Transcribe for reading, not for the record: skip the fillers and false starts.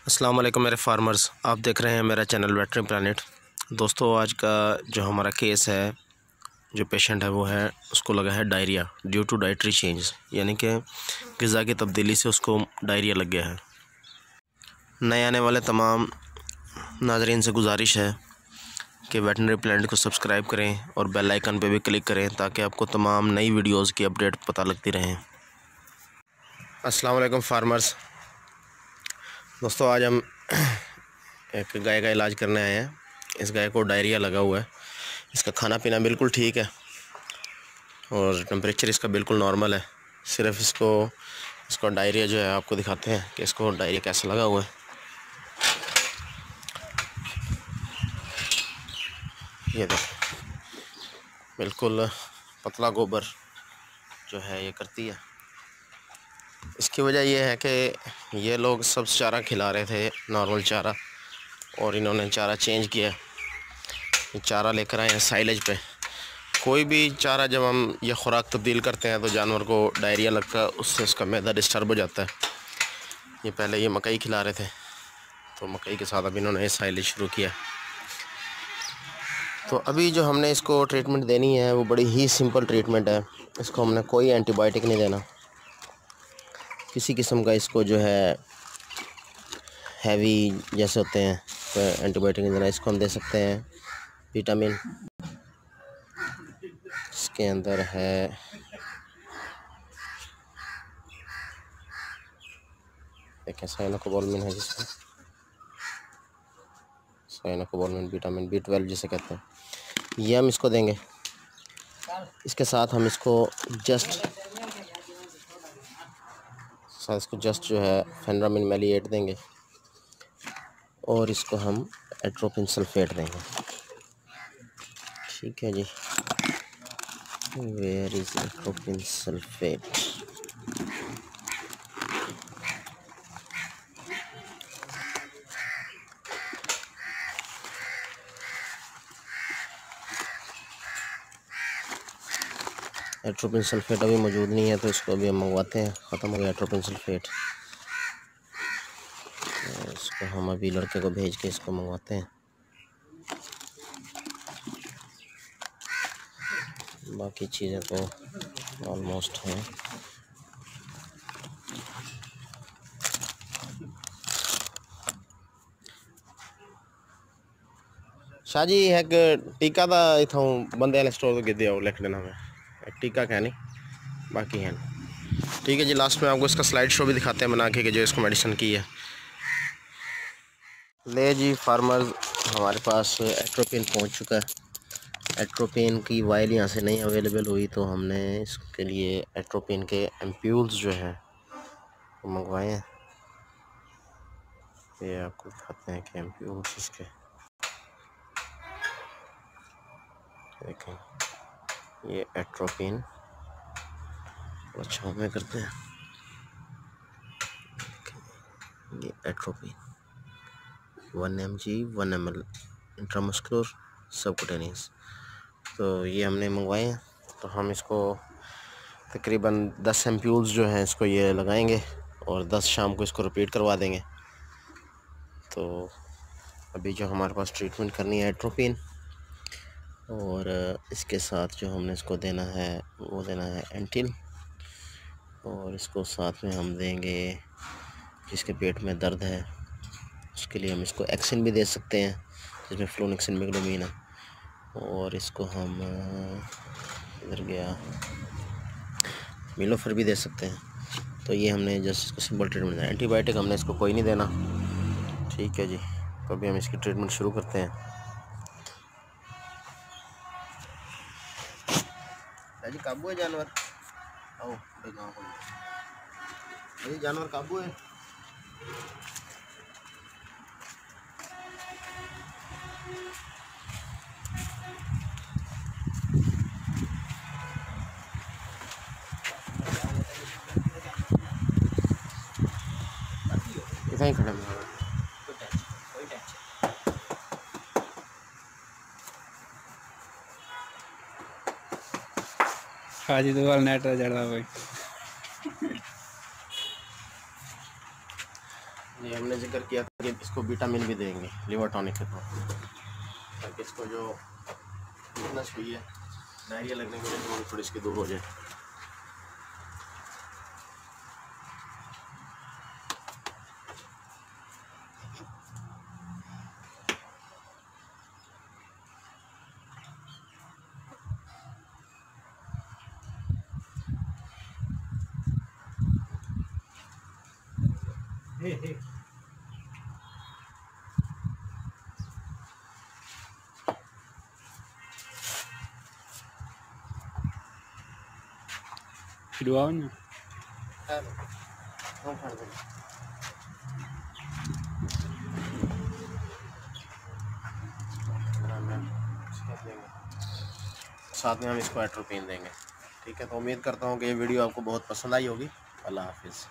अस्सलाम वालेकुम मेरे फार्मर्स, आप देख रहे हैं मेरा चैनल वेटरनरी प्लानेट। दोस्तों, आज का जो हमारा केस है, जो पेशेंट है वो है, उसको लगा है diarrhoea due to dietary change, यानी कि ग़िज़ा की तब्दीली से उसको डायरिया लग गया है। नए आने वाले तमाम नाज़रीन से गुजारिश है कि वेटरनरी प्लानेट को सब्सक्राइब करें और बेल आइकन पे भी क्लिक करें ताकि आपको तमाम नई वीडियोज़ की अपडेट पता लगती रहें। अस्सलाम वालेकुम फार्मर्स। दोस्तों, आज हम एक गाय का इलाज करने आए हैं। इस गाय को डायरिया लगा हुआ है। इसका खाना पीना बिल्कुल ठीक है और टेम्परेचर इसका बिल्कुल नॉर्मल है। सिर्फ इसको डायरिया जो है आपको दिखाते हैं कि इसको डायरिया कैसे लगा हुआ है। ये देखो, बिल्कुल पतला गोबर जो है ये करती है। इसकी वजह यह है कि ये लोग सब्ज़ चारा खिला रहे थे, नॉर्मल चारा, और इन्होंने चारा चेंज किया। चारा लेकर आए हैं साइलेज पे। कोई भी चारा जब हम ये खुराक तब्दील करते हैं तो जानवर को डायरिया लगता है, उससे उसका मैदा डिस्टर्ब हो जाता है। ये पहले ये मकई खिला रहे थे, तो मकई के साथ अब इन्होंने साइलेज शुरू किया। तो अभी जो हमने इसको ट्रीटमेंट देनी है वो बड़ी ही सिंपल ट्रीटमेंट है। इसको हमने कोई एंटीबायोटिक नहीं देना, किसी किस्म का इसको जो है हैवी जैसे होते हैं तो एंटीबायोटिक नहीं देना। इसको हम दे सकते हैं विटामिन, इसके अंदर है देखें साइनोकोबालामिन है, जिसमें साइनोकोबालामिन विटामिन B12 जिसे कहते हैं, ये हम इसको देंगे। इसके साथ हम इसको जस्ट जो है फेनरामिन मेलिएट देंगे और इसको हम एट्रोपिन सल्फेट देंगे। ठीक है जी, where is atropine sulphate? Atropine sulphate अभी मौजूद नहीं है, तो इसको अभी हम मंगवाते हैं। ख़त्म हो गया एट्रोपिन सल्फेट, तो इसको हम अभी लड़के को भेज के इसको मंगवाते हैं। बाकी चीज़ें तो ऑलमोस्ट हैं। शाह जी, एक टीका दा इथों बंदे वाले स्टोर तो गिद्दे आओ लिख देना, मैं एक टीका क्या नहीं, बाकी है। ठीक है जी, लास्ट में आपको इसका स्लाइड शो भी दिखाते हैं बना के कि जो इसको मेडिसिन की है। ले जी फार्मर्स, हमारे पास एट्रोपिन पहुंच चुका है। एट्रोपिन की वायल यहाँ से नहीं अवेलेबल हुई, तो हमने इसके लिए एट्रोपिन के एम्प्यूल्स जो हैं वो मंगवाए हैं। ये आपको दिखाते हैं कि एम्प्यूल्स इसके देखें, ये एट्रोपिन अच्छा में करते हैं। ये atropine 1 mg 1 ml intramuscular subcutaneous, तो ये हमने मंगवाए हैं। तो हम इसको तकरीबन 10 एम्प्यूल्स जो हैं इसको ये लगाएंगे और 10 शाम को इसको रिपीट करवा देंगे। तो अभी जो हमारे पास ट्रीटमेंट करनी है एट्रोपिन, और इसके साथ जो हमने इसको देना है वो देना है एंटिल, और इसको साथ में हम देंगे जिसके पेट में दर्द है उसके लिए हम इसको एक्सिन भी दे सकते हैं, जिसमें फ्लोनिक्सिन मिग्डोमिन है। और इसको हम इधर गया मिलोफर भी दे सकते हैं। तो ये हमने जस्ट इसको सिंपल ट्रीटमेंट देना, एंटीबायोटिक हमने इसको कोई नहीं देना। ठीक है जी, तो अभी हम इसकी ट्रीटमेंट शुरू करते हैं। जी, काबू है जानवर? आओ ये जानवर काबू है। इतना ही खड़ा है। हाजी तो वाल नेट जड़ा भाई। ये हमने जिक्र किया था कि इसको विटामिन भी देंगे लिवर टॉनिक के तौर ताकि इसको जो वीकनेस हुई है डायरिया लगने की वजह से थोड़ी इसकी दूर हो जाए। Filhoão? साथ में हम इसको एट्रोपिन देंगे। ठीक है, तो उम्मीद करता हूँ कि ये वीडियो आपको बहुत पसंद आई होगी। अल्लाह हाफिज़।